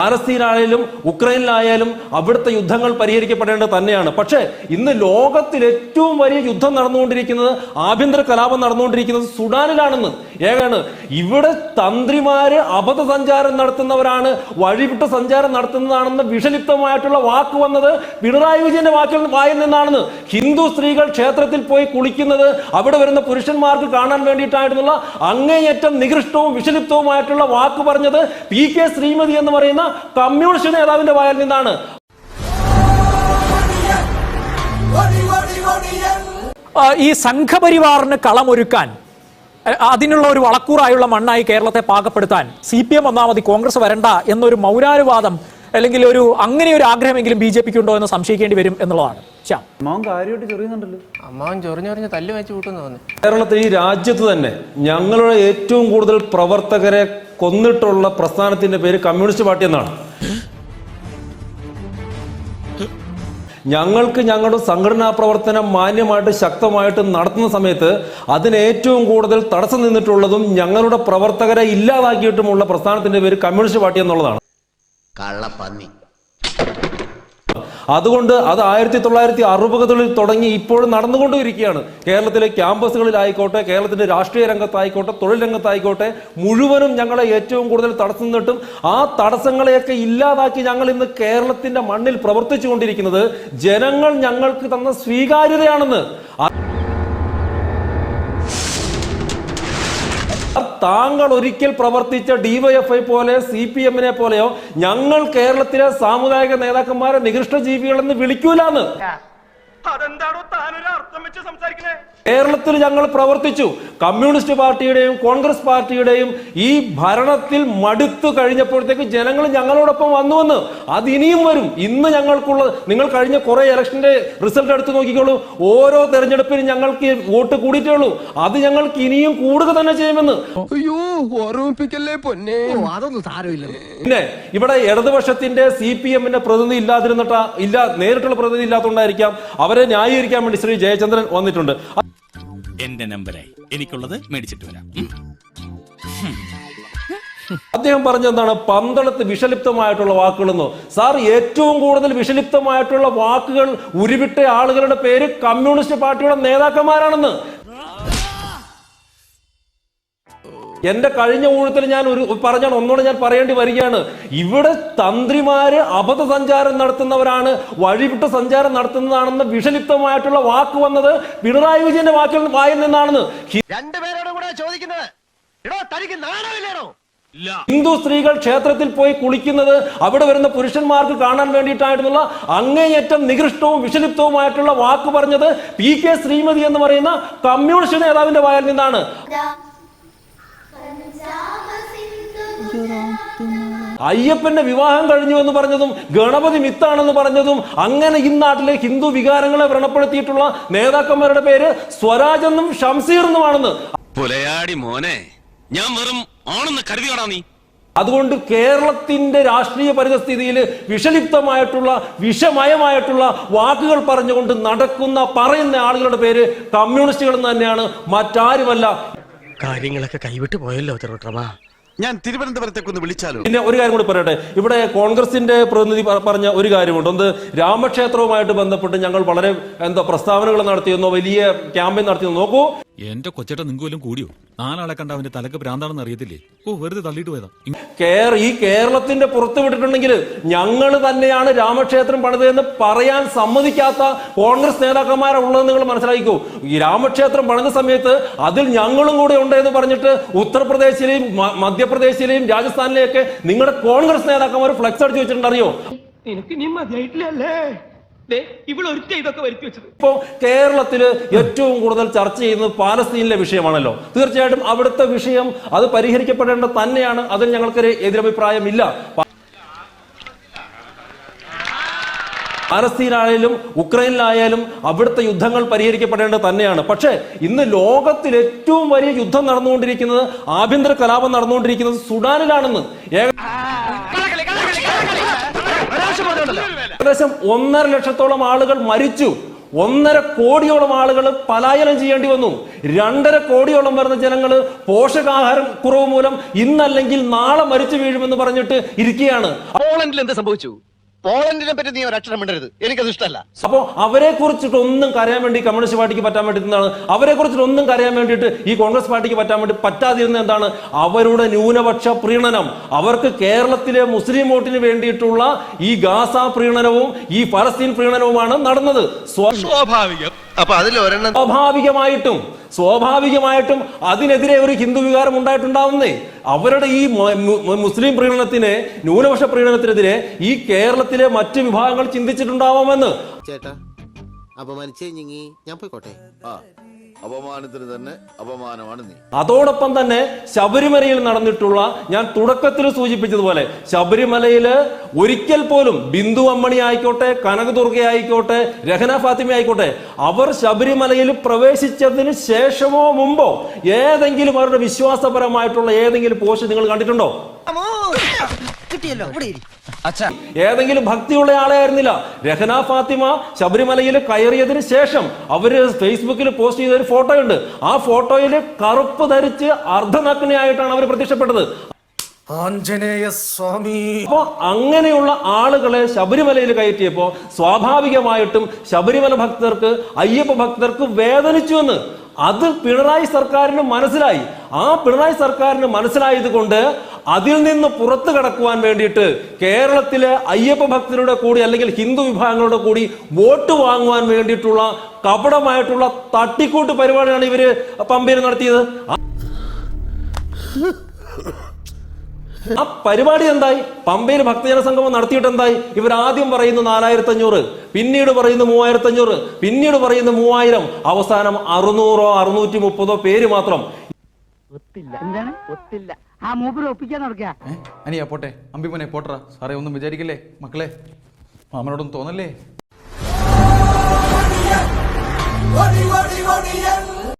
പാലസ്തീനായാലും ഉക്രൈനിലായാലും അവിടുത്തെ യുദ്ധങ്ങൾ പരിഹരിക്കപ്പെടേണ്ടത് തന്നെയാണ്. പക്ഷേ ഇന്ന് ലോകത്തിൽ ഏറ്റവും വലിയ യുദ്ധം നടന്നുകൊണ്ടിരിക്കുന്നത്, ആഭ്യന്തര കലാപം നടന്നുകൊണ്ടിരിക്കുന്നത് സുഡാനിലാണെന്ന്. ഇവിടെ തന്ത്രിമാര് അബദ്ധസഞ്ചാരം നടത്തുന്നവരാണ്, വഴിവിട്ട സഞ്ചാരം നടത്തുന്നതാണെന്ന് വിഷലിപ്തമായിട്ടുള്ള വാക്ക് വന്നത് പിണറായി വിജയന്റെ വായിൽ നിന്നാണെന്ന്. ഹിന്ദു സ്ത്രീകൾ ക്ഷേത്രത്തിൽ പോയി കുളിക്കുന്നത് അവിടെ വരുന്ന പുരുഷന്മാർക്ക് കാണാൻ വേണ്ടിയിട്ടായിരുന്നുള്ള അങ്ങേയറ്റം നികൃഷ്ടവും വിഷലിപ്തവുമായിട്ടുള്ള വാക്ക് പറഞ്ഞത് PK ശ്രീമതി എന്ന് പറയുന്ന കമ്മ്യൂണിസ്റ്റ് നേതാവിന്റെ വായിൽ നിന്നാണ്. ഈ സംഘപരിവാറിന് കളമൊരുക്കാൻ, അതിനുള്ള ഒരു വളക്കൂറായുള്ള മണ്ണായി കേരളത്തെ പാകപ്പെടുത്താൻ CPM വന്നാൽ മതി, കോൺഗ്രസ് വരണ്ട എന്നൊരു മൗനാനുവാദം അല്ലെങ്കിൽ അങ്ങനെ ഒരു ആഗ്രഹമെങ്കിലും BJPക്ക് ഉണ്ടോ എന്ന് സംശയിക്കേണ്ടി വരും എന്നുള്ളതാണ്. കേരളത്തിൽ, ഈ രാജ്യത്ത് തന്നെ ഞങ്ങളുടെ ഏറ്റവും കൂടുതൽ പ്രവർത്തകരെ കൊന്നിട്ടുള്ള പ്രസ്ഥാനത്തിന്റെ പേര് കമ്മ്യൂണിസ്റ്റ് പാർട്ടി എന്നാണ്. ഞങ്ങൾക്ക് ഞങ്ങളുടെ സംഘടനാ പ്രവർത്തനം മാന്യമായിട്ട് ശക്തമായിട്ട് നടത്തുന്ന സമയത്ത് അതിന് ഏറ്റവും കൂടുതൽ തടസ്സം നിന്നിട്ടുള്ളതും ഞങ്ങളുടെ പ്രവർത്തകരെ ഇല്ലാതാക്കിയിട്ടുമുള്ള പ്രസ്ഥാനത്തിന്റെ പേര് കമ്മ്യൂണിസ്റ്റ് പാർട്ടി എന്നുള്ളതാണ്. അതുകൊണ്ട് അത് 1960-കളിൽ തുടങ്ങി ഇപ്പോഴും നടന്നുകൊണ്ടിരിക്കുകയാണ്. കേരളത്തിലെ ക്യാമ്പസുകളിലായിക്കോട്ടെ, കേരളത്തിന്റെ രാഷ്ട്രീയ രംഗത്തായിക്കോട്ടെ, തൊഴിൽ രംഗത്തായിക്കോട്ടെ, മുഴുവനും ഞങ്ങളെ ഏറ്റവും കൂടുതൽ തടസ്സം നിന്നിട്ടും ആ തടസ്സങ്ങളെയൊക്കെ ഇല്ലാതാക്കി ഞങ്ങൾ ഇന്ന് കേരളത്തിന്റെ മണ്ണിൽ പ്രവർത്തിച്ചു കൊണ്ടിരിക്കുന്നത് ജനങ്ങൾ ഞങ്ങൾക്ക് തന്ന സ്വീകാര്യതയാണെന്ന്. താങ്കൾ ഒരിക്കൽ പ്രവർത്തിച്ച DYFI പോലെ CPM-നെ പോലെയോ ഞങ്ങൾ കേരളത്തിലെ സാമുദായിക നേതാക്കന്മാരെ നികൃഷ്ട ജീവികളെന്ന് വിളിക്കൂലെന്ന്. കേരളത്തിൽ ഞങ്ങൾ പ്രവർത്തിച്ചു. കമ്മ്യൂണിസ്റ്റ് പാർട്ടിയുടെയും കോൺഗ്രസ് പാർട്ടിയുടെയും ഈ ഭരണത്തിൽ മടുത്തു കഴിഞ്ഞപ്പോഴത്തേക്ക് ജനങ്ങൾ ഞങ്ങളോടൊപ്പം വന്നുവെന്ന്. അത് ഇനിയും വരും. ഇന്ന് ഞങ്ങൾക്കുള്ള, നിങ്ങൾ കഴിഞ്ഞ കുറെ ഇലക്ഷന്റെ റിസൾട്ട് എടുത്തു നോക്കിക്കോളൂ. ഓരോ തെരഞ്ഞെടുപ്പിനും ഞങ്ങൾക്ക് വോട്ട് കൂടിയിട്ടേ ഉള്ളൂ. അത് ഞങ്ങൾക്ക് ഇനിയും കൂടുക തന്നെ ചെയ്യുമെന്ന്. പിന്നെ ഇവിടെ ഇടതുപക്ഷത്തിന്റെ CPM-ന്റെ പ്രതിനിധി നേരിട്ടുള്ള പ്രതിനിധി ഇല്ലാത്തതുകൊണ്ടായിരിക്കാം അവരെ ന്യായീകരിക്കാൻ വേണ്ടി ശ്രീ ജയചന്ദ്രൻ വന്നിട്ടുണ്ട്. എന്റെ നമ്പറായി എനിക്കുള്ളത് മേടിച്ചിട്ട് വരാം. അദ്ദേഹം പറഞ്ഞെന്താണ്? പന്തളത്ത് വിഷലിപ്തമായിട്ടുള്ള വാക്കുകളെന്നോ? സാർ, ഏറ്റവും കൂടുതൽ വിഷലിപ്തമായിട്ടുള്ള വാക്കുകൾ ഉരുവിട്ട ആളുകളുടെ പേര് കമ്മ്യൂണിസ്റ്റ് പാർട്ടിയുടെ നേതാക്കന്മാരാണെന്ന്. എന്റെ കഴിഞ്ഞ ഊഴത്തിൽ ഞാൻ ഒന്നുകൂടെ ഞാൻ പറയേണ്ടി വരികയാണ്. ഇവിടെ തന്ത്രിമാര് അബദ്ധസഞ്ചാരം നടത്തുന്നവരാണ്, വഴിവിട്ട സഞ്ചാരം നടത്തുന്നതാണെന്ന് വിഷലിപ്തമായിട്ടുള്ള വാക്ക് വന്നത് പിണറായി വിജയന്റെ വായിൽ നിന്നാണെന്ന്. ഹിന്ദു സ്ത്രീകൾ ക്ഷേത്രത്തിൽ പോയി കുളിക്കുന്നത് അവിടെ വരുന്ന പുരുഷന്മാർക്ക് കാണാൻ വേണ്ടിയിട്ടായിരുന്നുള്ള അങ്ങേയറ്റം നികൃഷ്ടവും വിഷലിപ്തവുമായിട്ടുള്ള വാക്ക് പറഞ്ഞത് PK ശ്രീമതി എന്ന് പറയുന്ന കമ്മ്യൂണിസ്റ്റ് നേതാവിന്റെ വായിൽ നിന്നാണ്. അയ്യപ്പന്റെ വിവാഹം കഴിഞ്ഞു എന്ന് പറഞ്ഞതും ഗണപതി മിത്താണെന്ന് പറഞ്ഞതും അങ്ങനെ ഈ നാട്ടിലെ ഹിന്ദു വികാരങ്ങളെ വ്രണപ്പെടുത്തിയിട്ടുള്ള നേതാക്കന്മാരുടെ പേര് സ്വരാജ് എന്നും ഷംസീർ എന്നുമാണെന്ന്. അതുകൊണ്ട് കേരളത്തിന്റെ രാഷ്ട്രീയ പരിതസ്ഥിതിയിൽ വിഷലിപ്തമായിട്ടുള്ള വിഷമയമായിട്ടുള്ള വാക്കുകൾ പറഞ്ഞുകൊണ്ട് പറയുന്ന ആളുകളുടെ പേര് കമ്മ്യൂണിസ്റ്റുകൾ എന്ന് തന്നെയാണ്, മറ്റാരുമല്ല. കാര്യങ്ങളൊക്കെ കൈവിട്ട് പോയല്ലോ തിരുവട്ടമാ. ഞാൻ തിരുവനന്തപുരത്തേക്ക് ഒന്ന് വിളിച്ചാലോ? പിന്നെ ഒരു കാര്യം കൂടി പറയട്ടെ. ഇവിടെ കോൺഗ്രസിന്റെ പ്രതിനിധി പറഞ്ഞ ഒരു കാര്യമുണ്ട്. ഒന്ന്, രാമക്ഷേത്രവുമായിട്ട് ബന്ധപ്പെട്ട് ഞങ്ങൾ വളരെ പ്രസ്താവനകൾ നടത്തിയെന്നോ വലിയ ക്യാമ്പയിൻ നടത്തിയെന്നോ. നോക്കൂ, എന്റെ കൊച്ചേട്ട നിങ്ങൾക്ക് കൂടിയോ? 4 ആളെ കണ്ട അവന്റെ തലക്ക് ഭ്രാന്താണെന്ന് അറിയത്തില്ലേ? വെറുതെ തള്ളിയിട്ട് പോയതാ. ഈ കേരളത്തിന്റെ പുറത്ത് വിട്ടിട്ടുണ്ടെങ്കിൽ ഞങ്ങൾ തന്നെയാണ് രാമക്ഷേത്രം പണിതെന്ന് പറയാൻ സമ്മതിക്കാത്ത കോൺഗ്രസ് നേതാക്കന്മാരുള്ളത് നിങ്ങൾ മനസ്സിലാക്കിക്കോ. ഈ രാമക്ഷേത്രം പണിത സമയത്ത് അതിൽ ഞങ്ങളും കൂടെ ഉണ്ട് എന്ന് പറഞ്ഞിട്ട് ഉത്തർപ്രദേശിലെയും മധ്യപ്രദേശിലെയും രാജസ്ഥാനിലെയൊക്കെ നിങ്ങളുടെ കോൺഗ്രസ് നേതാക്കന്മാർ ഫ്ലെക്സ് അടിച്ചു വെച്ചിട്ടുണ്ട്. അറിയോ? ഇപ്പോ കേരളത്തില് ഏറ്റവും കൂടുതൽ ചർച്ച ചെയ്യുന്നത് പാലസ്തീനിലെ വിഷയമാണല്ലോ. തീർച്ചയായിട്ടും അവിടുത്തെ വിഷയം അത് പരിഹരിക്കപ്പെടേണ്ടത് തന്നെയാണ്. അതിൽ ഞങ്ങൾക്കൊരു എതിരഭിപ്രായമില്ല. പാലസ്തീനായാലും ഉക്രൈനിലായാലും അവിടുത്തെ യുദ്ധങ്ങൾ പരിഹരിക്കപ്പെടേണ്ടത് തന്നെയാണ്. പക്ഷേ ഇന്ന് ലോകത്തിൽ ഏറ്റവും വലിയ യുദ്ധം നടന്നുകൊണ്ടിരിക്കുന്നത്, ആഭ്യന്തര കലാപം നടന്നുകൊണ്ടിരിക്കുന്നത് സുഡാനിലാണെന്ന്. ഏകദേശം 1.5 ലക്ഷത്തോളം ആളുകൾ മരിച്ചു. 1.5 കോടിയോളം ആളുകൾ പലായനം ചെയ്യേണ്ടി വന്നു. 2.5 കോടിയോളം വരുന്ന ജനങ്ങൾ പോഷകാഹാരം കുറവ് മൂലം ഇന്നല്ലെങ്കിൽ നാളെ മരിച്ചു വീഴുമെന്ന് പറഞ്ഞിട്ട് ഇരിക്കുകയാണ്. പോളണ്ടിൽ എന്ത് സംഭവിച്ചു? പോളണ്ടിനെ പറ്റി നീ ഒരക്ഷരം മിണ്ടരുത്, എനിക്കത് ഇഷ്ടമല്ല. അപ്പോ അവരെ കുറിച്ചിട്ടൊന്നും കരയാൻ വേണ്ടി കമ്മ്യൂണിസ്റ്റ് പാർട്ടിക്ക് പറ്റാൻ വേണ്ടി എന്താണ്, അവരെ കുറിച്ചിട്ടൊന്നും കരയാൻ വേണ്ടിയിട്ട് ഈ കോൺഗ്രസ് പാർട്ടിക്ക് പറ്റാൻ വേണ്ടി പറ്റാതിരുന്ന എന്താണ്, അവരുടെ ന്യൂനപക്ഷ പ്രീണനം. അവർക്ക് കേരളത്തിലെ മുസ്ലിം വോട്ടിന് വേണ്ടിയിട്ടുള്ള ഈ ഗാസ പ്രീണനവും ഈ ഫലസ്തീൻ പ്രീണനവുമാണ് നടന്നത്. സ്വാഭാവികം. അപ്പൊ അതിലൊരെണ്ണം സ്വാഭാവികമായിട്ടും അതിനെതിരെ ഒരു ഹിന്ദു വികാരം ഉണ്ടായിട്ടുണ്ടാവുന്നേ. അവരുടെ ഈ മുസ്ലിം പ്രീണനത്തിന്, ന്യൂനപക്ഷ പ്രീണനത്തിനെതിരെ ഈ കേരളത്തിലെ മറ്റ് വിഭാഗങ്ങൾ ചിന്തിച്ചിട്ടുണ്ടാവാമെന്ന്. ചേട്ടാ, അപമാനിച്ചേ ഞാൻ പോയിക്കോട്ടെ. അപമാനത്തിന് തന്നെ അപമാനമാണ് നീ. അതോടൊപ്പം തന്നെ ശബരിമലയിൽ നടന്നിട്ടുള്ള, ഞാൻ തുടക്കത്തിൽ സൂചിപ്പിച്ചതുപോലെ, ശബരിമലയില് ഒരിക്കൽ പോലും ബിന്ദു അമ്മണി ആയിക്കോട്ടെ, കനകദുർഗ ആയിക്കോട്ടെ, രഹന ഫാത്തിമ ആയിക്കോട്ടെ, അവർ ശബരിമലയിൽ പ്രവേശിച്ചതിന് ശേഷമോ മുമ്പോ ഏതെങ്കിലും അവരുടെ വിശ്വാസപരമായിട്ടുള്ള ഏതെങ്കിലും പോസ്റ്റ് നിങ്ങൾ കണ്ടിട്ടുണ്ടോ? ഏതെങ്കിലും ഭക്തിയുള്ള ആളെ ആയിരുന്നില്ല. രഹന ഫാത്തിമ ശബരിമലയിൽ കയറിയതിന് ശേഷം അവര് ഫേസ്ബുക്കിൽ പോസ്റ്റ് ചെയ്ത ഒരു ഫോട്ടോയുണ്ട്. ആ ഫോട്ടോയിൽ കറുപ്പ് ധരിച്ച് അർദ്ധനഗ്നയായിട്ടാണ് അവർ പ്രത്യക്ഷപ്പെട്ടത്. ആഞ്ജനേയ സ്വാമി. അപ്പോ അങ്ങനെയുള്ള ആളുകളെ ശബരിമലയിൽ കയറ്റിയപ്പോ സ്വാഭാവികമായിട്ടും ശബരിമല ഭക്തർക്ക്, അയ്യപ്പ ഭക്തർക്ക് വേദനിച്ചുവെന്ന് അത് പിണറായി സർക്കാരിന് മനസ്സിലായി. ആ പിണറായി സർക്കാരിന് മനസ്സിലായത് കൊണ്ട് അതിൽ നിന്ന് പുറത്തു കടക്കുവാൻ വേണ്ടിയിട്ട് കേരളത്തിലെ അയ്യപ്പ ഭക്തരുടെ കൂടി അല്ലെങ്കിൽ ഹിന്ദു വിഭാഗങ്ങളുടെ കൂടി വോട്ട് വാങ്ങുവാൻ വേണ്ടിയിട്ടുള്ള കപടമായിട്ടുള്ള തട്ടിക്കൂട്ട് പരിപാടിയാണ് ഇവര് പമ്പയിൽ നടത്തിയത്. ആ പരിപാടി എന്തായി? പമ്പയിൽ ഭക്തജന സംഗമം നടത്തിയിട്ട് എന്തായി? ഇവർ ആദ്യം പറയുന്നു 4500, പിന്നീട് പറയുന്നു 3500, പിന്നീട് പറയുന്നു 3000, അവസാനം 600 630 പേര് മാത്രം. അനിയാ പോട്ടെ, അമ്പിമനെ പോട്ടറ. സാറേ ഒന്നും വിചാരിക്കില്ലേ മക്കളെ, മാമനോടൊന്നും തോന്നല്ലേ?